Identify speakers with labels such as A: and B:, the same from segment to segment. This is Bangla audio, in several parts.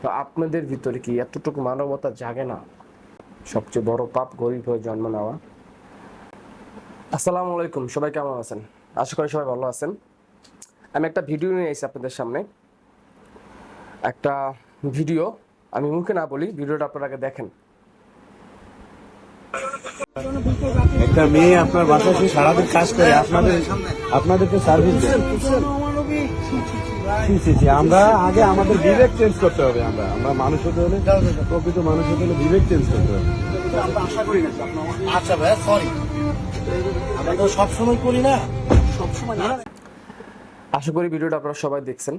A: তো আপনাদের ভিতরে কি এতটুকু মানবতা জাগে না? সবচেয়ে বড় পাপ গরিব হয়ে জন্ম নেওয়া। আসসালামু আলাইকুম, সবাই কেমন আছেন? আশা করি সবাই ভালো আছেন। আমি একটা ভিডিও নিয়ে এসেছি আপনাদের সামনে। একটা ভিডিও আমি মুখে না বলি, ভিডিওটা আপনারা আগে দেখেন।
B: একটা মেয়ে আপনার বাসায় এসে সারাদিন কাজ করে আপনাদেরকে সার্ভিস দেয়। আমরা আগে আমাদের বিবেক চেঞ্জ করতে হবে। আমরা মানুষ হতে হলে, প্রকৃত মানুষ হতে হলে বিবেক চেঞ্জ করতে হবে।
C: আমরা আশা করি না। আচ্ছা ভাইয়া, সরি, আমরা তো সবসময় করি না, সবসময় না।
A: আশা করি ভিডিওটা আপনারা সবাই দেখছেন।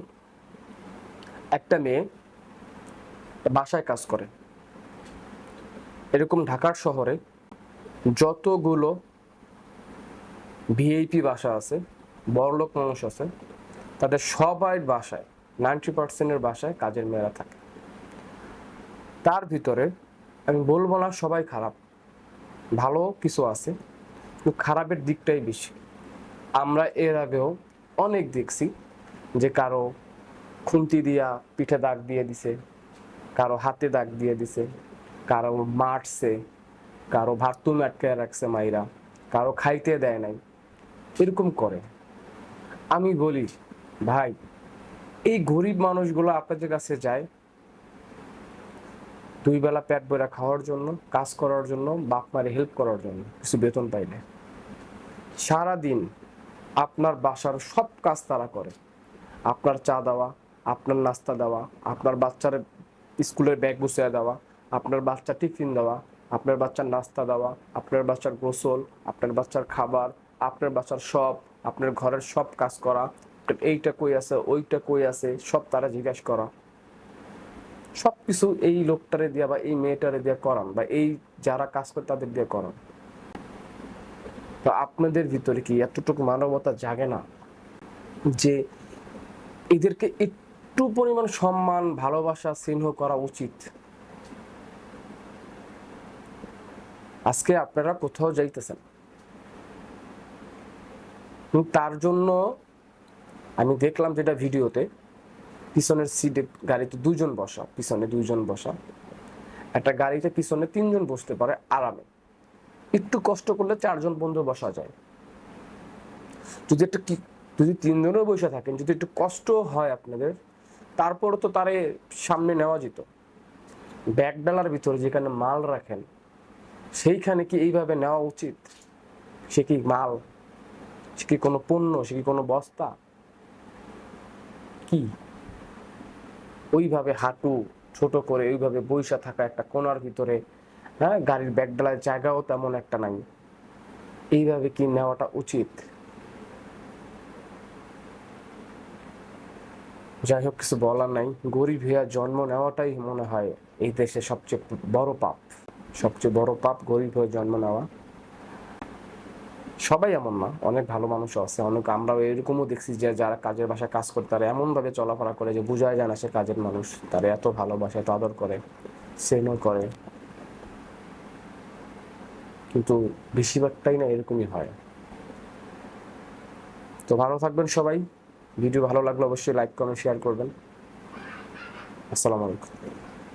A: একটা মেয়ে বাসায় কাজ করে। এরকম ঢাকার শহরে যতগুলো ভিআইপি বাসা আছে, বড়লোক মানুষ আছে, তাদের সবাই বাসায় 90% বাসায় কাজের মেয়েরা থাকে। তার ভিতরে আমি বলবো না সবাই খারাপ, ভালো কিছু আছে, কিন্তু খারাপের দিকটাই বেশি। আমরা এর আগেও অনেক দেখছি যে কারো খুন্তি দিয়া পিঠে দাগ দিয়ে দিছে, কারো হাতে দাগ দিয়ে দিছে, কারো মারছে, কারো ভাতুম আটকে রাখছে মাইরা, কারো খাইতে দেয় নাই, এরকম করে। আমি বলি ভাই, এই গরিব মানুষগুলো আপনাদের কাছে যায় দুই বেলা পেট ভরা খাওয়ার জন্য, কাজ করার জন্য, বাপ মারে হেল্প করার জন্য, কিছু বেতন পাইলে। সারাদিন আপনার বাসার সব কাজ তারা করে। আপনার চা দেওয়া, আপনার নাস্তা দেওয়া, আপনার বাচ্চার স্কুলের ব্যাগ গুছিয়ে দেওয়া, আপনার বাচ্চা টিফিন দেওয়া, আপনার বাচ্চার নাস্তা দেওয়া, আপনার বাচ্চার গোসল, আপনার বাচ্চার খাবার, আপনার বাচ্চার সব, আপনার ঘরের সব কাজ করা, এইটা কই আছে ওইটা কই আছে সব তারা জিজ্ঞাসা করা। সব কিছু এই লোকটারে দিয়া বা এই মেয়েটারে দিয়া করান, বা এই যারা কাজ করে তাদের দিয়ে করান। তো আপনাদের ভিতরে কি এতটুকু মানবতা জাগে না যে এদেরকে একটু পরিমাণ সম্মান, ভালোবাসা, স্নেহ করা উচিত? আজকে আপনারা কোথাও যাইতেছেন, তার জন্য আমি দেখলাম যেটা ভিডিওতে, পিছনের সিটে গাড়িতে দুজন বসা, পিছনে দুইজন বসা। একটা গাড়িতে পিছনে 3জন বসতে পারে আরামে, একটু কষ্ট করলে 4জন বন্ধু বসা যায়। যদি একটা যদি 3জনও বসে থাকেন, যদি একটু কষ্ট হয় আপনাদের, তারপরে তো তারে সামনে নেওয়া যেত। ব্যাগ ডালার ভিতরে যেখানে মাল রাখেন, সেইখানে কি এইভাবে নেওয়া উচিত? সে কি মাল? সে কি কোনো পণ্য? সে কি কোনো বস্তা? কি ওইভাবে হাঁটু ছোট করে ওইভাবে বইসা থাকা একটা কোণার ভিতরে? হ্যাঁ, গাড়ির ব্যাগ ডালার জায়গাও তেমন একটা নাই, এইভাবে কি নেওয়াটা উচিত? যাই হোক, কিছু বলার নাই। গরিব হইয়া জন্ম নেওয়াটাই মনে হয় এই দেশে সবচেয়ে বড় পাপ। সবচেয়ে বড় পাপ গরিব হয়ে জন্ম নেওয়া। সবাই এমন না, অনেক ভালো মানুষও আছে, অনেক আমরাও এরকমও দেখছি যে যারা কাজের বাসায় কাজ করে তারা এমন ভাবে চলাফেরা করে যে বোঝাই যায় না সে কাজের মানুষ। তারা এত ভালোবাসে, এত আদর করে, স্নেহ করে, কিন্তু বেশিরভাগটাই না এরকমই হয়। তো ভালো থাকবেন সবাই। ভিডিও ভালো লাগলে অবশ্যই লাইক কমেন্ট শেয়ার করবেন। আসসালামু আলাইকুম।